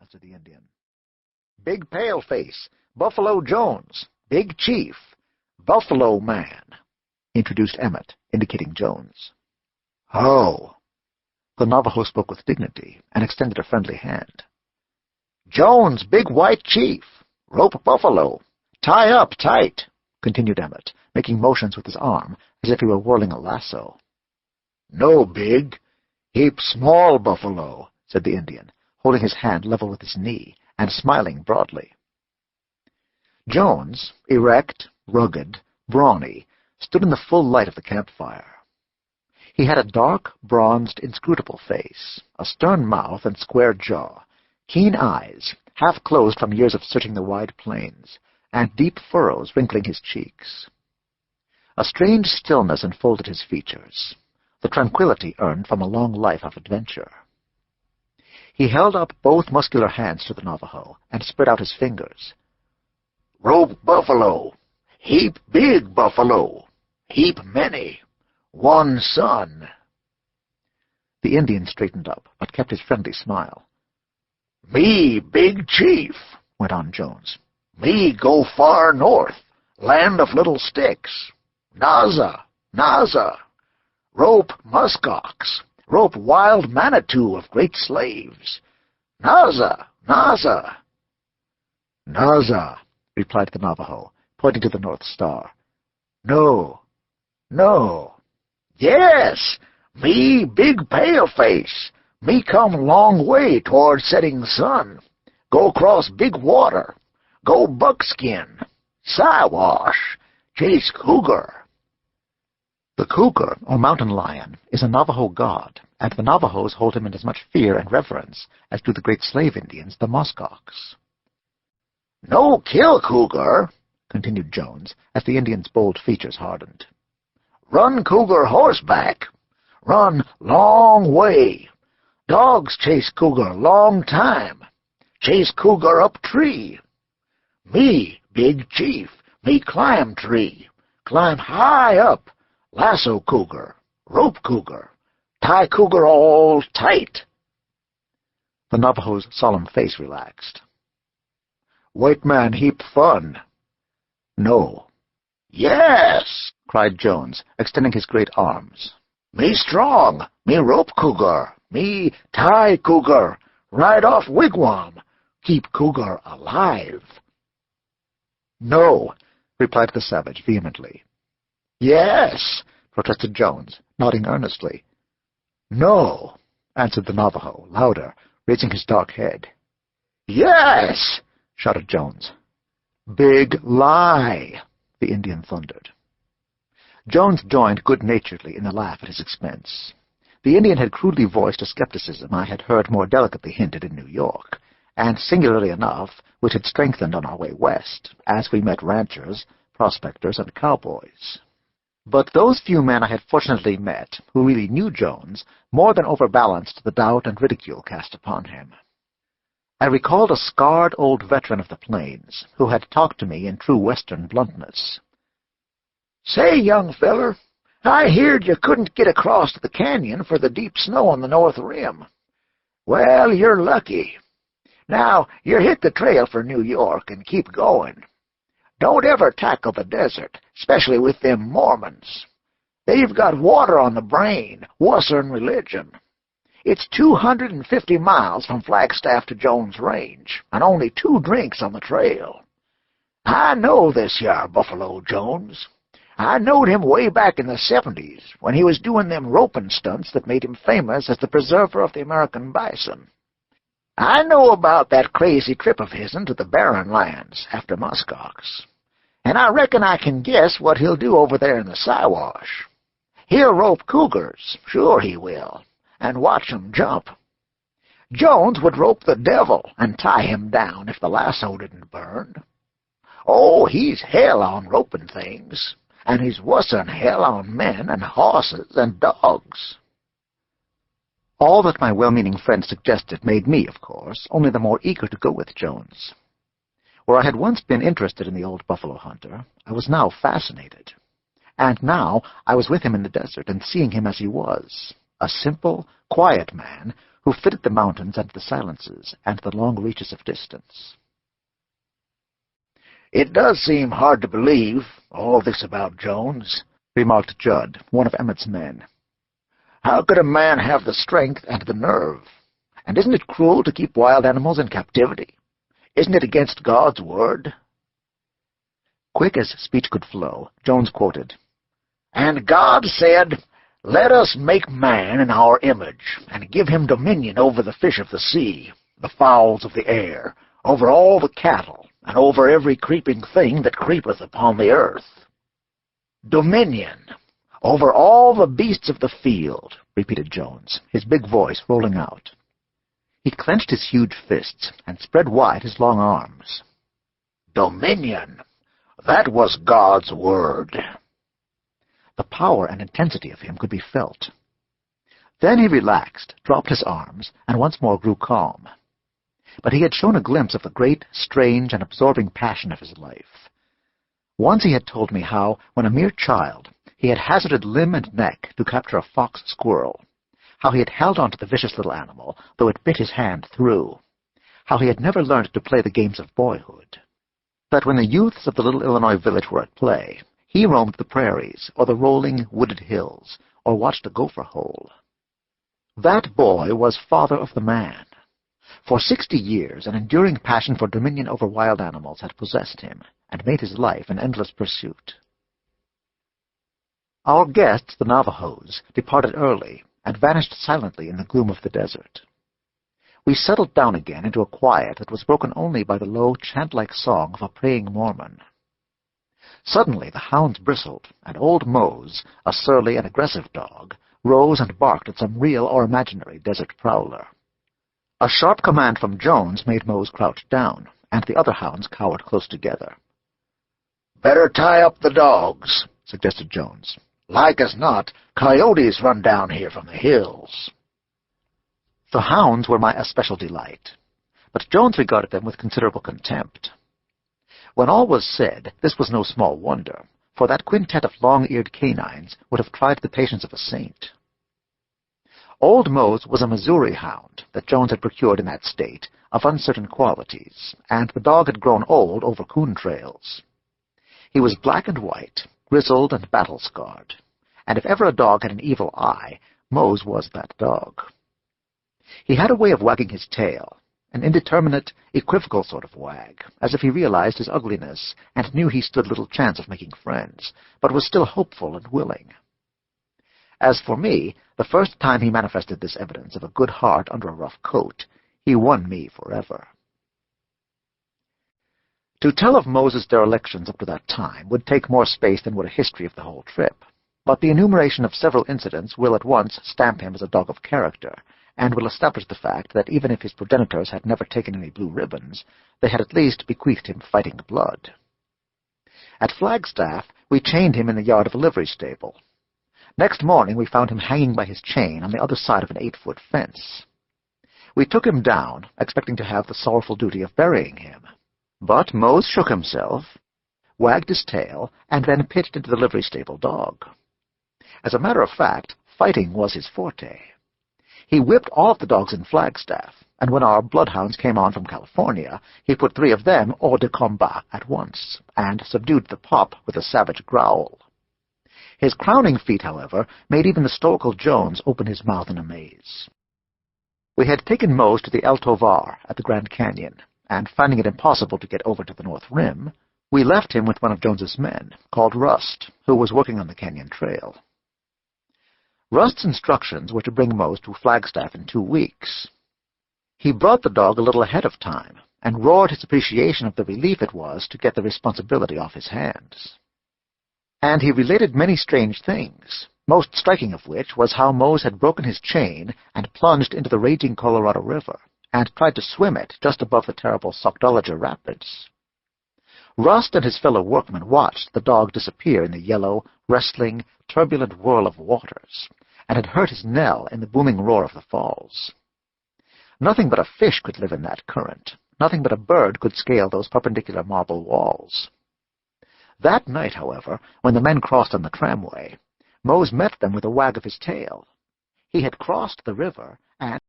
answered the Indian. "Big paleface, Buffalo Jones, big chief, Buffalo man," introduced Emmett, indicating Jones. "Oh." The Navajo spoke with dignity and extended a friendly hand. "Jones, big white chief, rope buffalo, tie up tight," continued Emmett, making motions with his arm as if he were whirling a lasso. "No big, heap small buffalo," said the Indian, holding his hand level with his knee and smiling broadly. Jones, erect, rugged, brawny, stood in the full light of the campfire. He had a dark, bronzed, inscrutable face, a stern mouth and square jaw, keen eyes, half closed from years of searching the wide plains, and deep furrows wrinkling his cheeks. A strange stillness enfolded his features, the tranquility earned from a long life of adventure. He held up both muscular hands to the Navajo and spread out his fingers. "Rope buffalo, heap big buffalo, heap many, one son." The Indian straightened up, but kept his friendly smile. "Me big chief," went on Jones. "Me go far north, land of little sticks. Naza, Naza. Rope muskox, rope wild Manitou of great slaves. Naza, Naza." "Naza," replied the Navajo, pointing to the North Star. "No, no." "Yes, me big paleface. Me come long way toward setting sun. Go cross big water. Go buckskin. Siwash. Chase cougar." The cougar, or mountain lion, is a Navajo god, and the Navajos hold him in as much fear and reverence as do the great slave Indians, the muskox. "No kill cougar," continued Jones, as the Indian's bold features hardened. "Run cougar horseback. Run long way. Dogs chase cougar long time. Chase cougar up tree. Me, big chief, me climb tree. Climb high up. Lasso cougar. Rope cougar. Tie cougar all tight." The Navajo's solemn face relaxed. "White man heap fun." "No." "Yes," cried Jones, extending his great arms. "Me strong, me rope cougar, me tie cougar, ride off wigwam, keep cougar alive." "No," replied the savage vehemently. "Yes," protested Jones, nodding earnestly. "No," answered the Navajo, louder, raising his dark head. "Yes," shouted Jones. "Big lie," the Indian thundered. Jones joined good-naturedly in the laugh at his expense. The Indian had crudely voiced a skepticism I had heard more delicately hinted in New York, and, singularly enough, which had strengthened on our way west, as we met ranchers, prospectors, and cowboys. But those few men I had fortunately met, who really knew Jones, more than overbalanced the doubt and ridicule cast upon him. I recalled a scarred old veteran of the plains, who had talked to me in true Western bluntness. "Say, young feller, I heard you couldn't get across to the canyon for the deep snow on the north rim. Well, you're lucky. Now, you hit the trail for New York and keep going. Don't ever tackle the desert, especially with them Mormons. They've got water on the brain, wusser'n religion. It's 250 miles from Flagstaff to Jones Range, and only 2 drinks on the trail. I know this yar Buffalo Jones. I knowed him way back in the 70s, when he was doing them roping stunts that made him famous as the preserver of the American Bison. I know about that crazy trip of his'n to the Barren Lands after muskox, and I reckon I can guess what he'll do over there in the Siwash. He'll rope cougars, sure he will, and watch 'em jump. Jones would rope the devil and tie him down if the lasso didn't burn. Oh, he's hell on roping things, and he's wusser'n hell on men and horses and dogs." All that my well-meaning friend suggested made me, of course, only the more eager to go with Jones. Where I had once been interested in the old buffalo hunter, I was now fascinated. And now I was with him in the desert and seeing him as he was, a simple, quiet man who fitted the mountains and the silences and the long reaches of distance. "It does seem hard to believe, all this about Jones," remarked Judd, one of Emmett's men. "How could a man have the strength and the nerve? And isn't it cruel to keep wild animals in captivity? Isn't it against God's word?" Quick as speech could flow, Jones quoted, "And God said, 'Let us make man in our image, and give him dominion over the fish of the sea, the fowls of the air, over all the cattle, and over every creeping thing that creepeth upon the earth.'" "Dominion over all the beasts of the field," repeated Jones, his big voice rolling out. He clenched his huge fists and spread wide his long arms. "Dominion! That was God's word." The power and intensity of him could be felt. Then he relaxed, dropped his arms, and once more grew calm. But he had shown a glimpse of the great, strange, and absorbing passion of his life. Once he had told me how, when a mere child, he had hazarded limb and neck to capture a fox squirrel, how he had held on to the vicious little animal, though it bit his hand through, how he had never learned to play the games of boyhood, that when the youths of the little Illinois village were at play, he roamed the prairies, or the rolling, wooded hills, or watched a gopher hole. That boy was father of the man. For 60 years, an enduring passion for dominion over wild animals had possessed him, and made his life an endless pursuit. Our guests, the Navajos, departed early, and vanished silently in the gloom of the desert. We settled down again into a quiet that was broken only by the low, chant-like song of a praying Mormon. Suddenly the hounds bristled, and old Mose, a surly and aggressive dog, rose and barked at some real or imaginary desert prowler. A sharp command from Jones made Mose crouch down, and the other hounds cowered close together. "Better tie up the dogs," suggested Jones. "Like as not, coyotes run down here from the hills." The hounds were my especial delight, but Jones regarded them with considerable contempt. When all was said, this was no small wonder, for that quintet of long-eared canines would have tried the patience of a saint. Old Mose was a Missouri hound that Jones had procured in that state, of uncertain qualities, and the dog had grown old over coon trails. He was black and white, grizzled and battle-scarred, and if ever a dog had an evil eye, Mose was that dog. He had a way of wagging his tail, an indeterminate, equivocal sort of wag, as if he realized his ugliness and knew he stood little chance of making friends, but was still hopeful and willing. As for me, the first time he manifested this evidence of a good heart under a rough coat, he won me forever. To tell of Moses' derelictions up to that time would take more space than would a history of the whole trip, but the enumeration of several incidents will at once stamp him as a dog of character, and will establish the fact that even if his progenitors had never taken any blue ribbons, they had at least bequeathed him fighting blood. At Flagstaff, we chained him in the yard of a livery stable. Next morning we found him hanging by his chain on the other side of an 8-foot fence. We took him down, expecting to have the sorrowful duty of burying him. But Mose shook himself, wagged his tail, and then pitched into the livery stable dog. As a matter of fact, fighting was his forte. He whipped all of the dogs in Flagstaff, and when our bloodhounds came on from California, he put 3 of them hors de combat at once, and subdued the pup with a savage growl. His crowning feat, however, made even the stoical Jones open his mouth in amaze. We had taken Mose to the El Tovar at the Grand Canyon, and finding it impossible to get over to the North Rim, we left him with one of Jones's men, called Rust, who was working on the canyon trail. Rust's instructions were to bring Mose to Flagstaff in 2 weeks. He brought the dog a little ahead of time, and roared his appreciation of the relief it was to get the responsibility off his hands. And he related many strange things, most striking of which was how Mose had broken his chain and plunged into the raging Colorado River, and tried to swim it just above the terrible Sockdolager Rapids. Rust and his fellow workmen watched the dog disappear in the yellow, wrestling, turbulent whirl of waters, and had heard his knell in the booming roar of the falls. Nothing but a fish could live in that current. Nothing but a bird could scale those perpendicular marble walls. That night, however, when the men crossed on the tramway, Mose met them with a wag of his tail. He had crossed the river, and